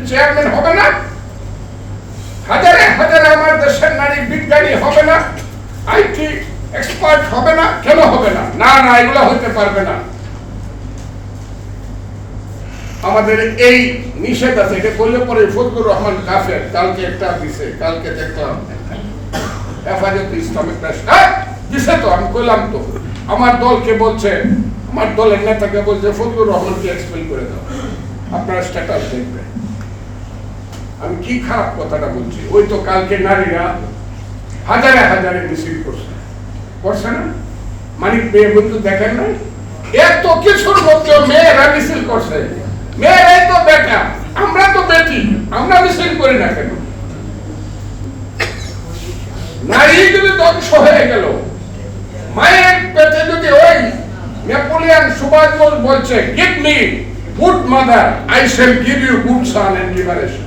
Chairman হবে না? হাজারে হাজারে আমার দেশের নারী বিজ্ঞানী হবে না? আইটি এক্সপার্ট হবে না? কেন হবে না? না না, এগুলো হতে পারবে না। আমাদের এই নিষেধ আছে, এটা করলে পরে ফজলুর রহমান কাফের কালকে একটা দিছে, কালকে দেখলাম হেফাজতে ইসলাম একটা দিছে, তো আমি কইলাম তো আমার দলকে বলছে, আমার দলের নেতাকে বলছে ফজলুর রহমানকে এক্সপেল করে দাও, আপনার স্ট্যাটাস দেখবে। আমি কি খারাপ কথাটা বলছি? ওই তো কালকে নারীরা হাজারে হাজারে মিছিল করছে না? মানিক মেয়ে বন্ধু দেখেন না, এত কিছুর মধ্যে মেয়েরা মিছিল করছে। মেয়েরাই তো বেটা, আমরা তো বেটি, আমরা মিছিল করি না কেন? নারী যদি ধ্বংস হয়ে গেল, মায়ের পেটে যদি ওই নেপোলিয়ান সুভাষ বোস বলছে give me good mother, I shall give you good son and liberation.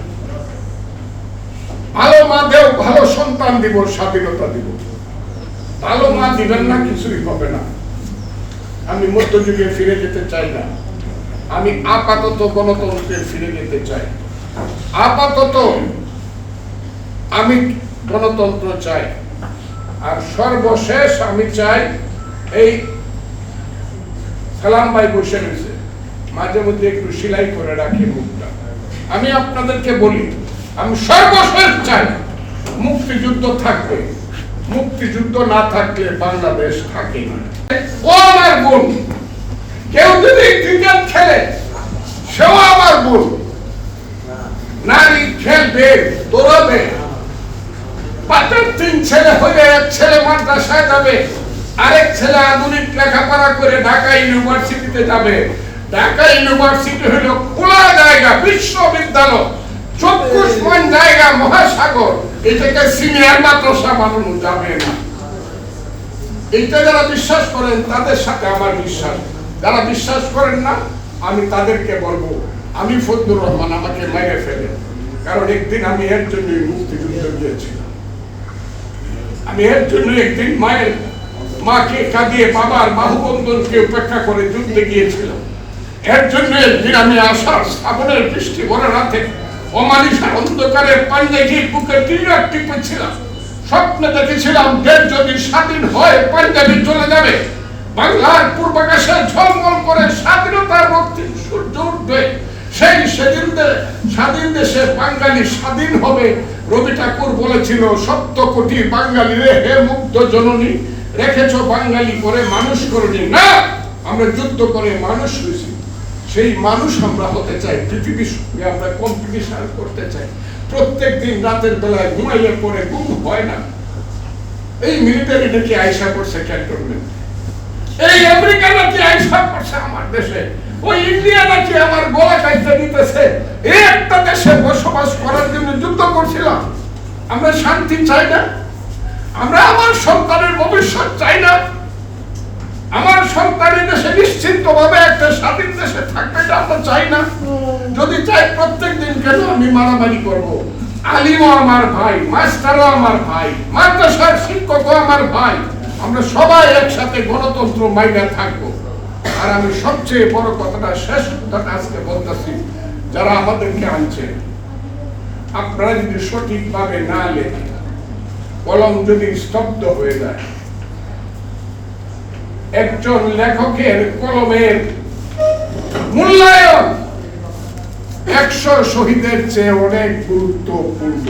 ভালো মা দেও, ভালো সন্তান দিব, স্বাধীনতা দিব। ভালো মা দিবেন না, কিছুই হবে না। আমি মধ্যযুগে ফিরে যেতে চাই না, আমি আপাতত গণতন্ত্রে ফিরে যেতে চাই। আপাতত আমি গণতন্ত্র চাই। আর সর্বশেষ আমি চাই, এই সালাম ভাই বসে রয়েছে, মাঝে মধ্যে একটু সেলাই করে রাখি মুখটা। আমি আপনাদেরকে বলি, আমি সর্বশেষ চাই মুক্তিযুদ্ধ থাকবে। মুক্তিযুদ্ধ না থাকলে বাংলাদেশ থাকে না। ও আমার বোন, কেউ যদি ক্রিকেট খেলে সেও আমার বোন। নারী খেলবে, দৌড়াবে, পাটের 3 ছেলে হলে এক ছেলে মাদ্রাসায় যাবে, আরেক ছেলে আধুনিক লেখাপড়া করে ঢাকা ইউনিভার্সিটিতে যাবে। ঢাকা ইউনিভার্সিটি হলো খোলা জায়গা, বিশ্ববিদ্যালয়, 24 মান জায়গা, মহাসাগর। এটাকে সিনিয়র মাদ্রাসা বানানো যাবে না। এইটা যারা বিশ্বাস করেন তাদের সাথে আমার বিশ্বাস, যারা বিশ্বাস করেন না আমি তাদেরকে বলবো, আমি ফজলুর রহমান, আমাকে মেরে ফেলে। কারণ একদিন আমি এর জন্য মুক্তিযুদ্ধ গিয়েছিলাম। আমি এর জন্য একদিন মায়ের মাকে কাঁদিয়ে বাবার বাহুবন্ধনকে উপেক্ষা করে যুদ্ধে গিয়েছিলাম। এর জন্য একদিন আমি আসার শ্রাবণের বৃষ্টি ভরা রাতে অমানিসার অন্ধকারের পাঞ্জাবির বুকে টিরাক টিপেছিলাম। স্বপ্নে দেখেছিলাম দেশ যদি স্বাধীন হয় পাঞ্জাবি চলে যাবে, বাংলার পূর্বাকাশে ঝলমল করে স্বাধীনতার রক্তিম সূর্য উঠবে। সেই স্বাধীন দেশে বাঙালি স্বাধীন হবে। রবি ঠাকুর বলেছিল, 70 কোটি বাঙালি রে হে মুগ্ধ জননী, রেখেছ বাঙালি করে মানুষ করনি। না, আমরা যুদ্ধ করে মানুষ হয়েছি। সেই মানুষ আমরা হতে চাই, পৃথিবীর সঙ্গে আমরা কম্পিটিশন করতে চাই। প্রত্যেক দিন রাতের বেলায় ঘুমাইলে পরে ঘুম হয় না। এই মিলিটারি নাকি আইসা করছে ক্যান্টনমেন্ট, এই আমেরিকা নাকি আইসা করছে আমার দেশে, ওই ইন্ডিয়া নাকি আমার গলা কাইতে দিতেছে। এই একটা দেশে বসবাস করার জন্য যুদ্ধ করছিলাম। আমরা শান্তি চাই না? আমরা আমার সন্তানের ভবিষ্যৎ চাই না? আমার সন্তানের দেশে নিশ্চিন্ত ভাবে একটা স্বাধীন দেশে থাকবে, এটা আমরা চাই না? যদি চাই, প্রত্যেক দিন কেন আমি মারামারি করব? আলিমও আমার ভাই, মাস্টারও আমার ভাই, মাদ্রাসার শিক্ষকও আমার ভাই। আমরা সবাই একসাথে গণতন্ত্র মাইনা থাকবো। আর আমি সবচেয়ে বড় কথাটা, শেষ কথাটা আজকে বলতেছি, যারা আমাদেরকে আনছে, আপনারা যদি সঠিকভাবে না লেখেন, কলম যদি স্তব্ধ হয়ে যায়, একজন লেখকের কলমের মূল্যায়ন 100 শহীদের চেয়ে অনেক গুরুত্বপূর্ণ।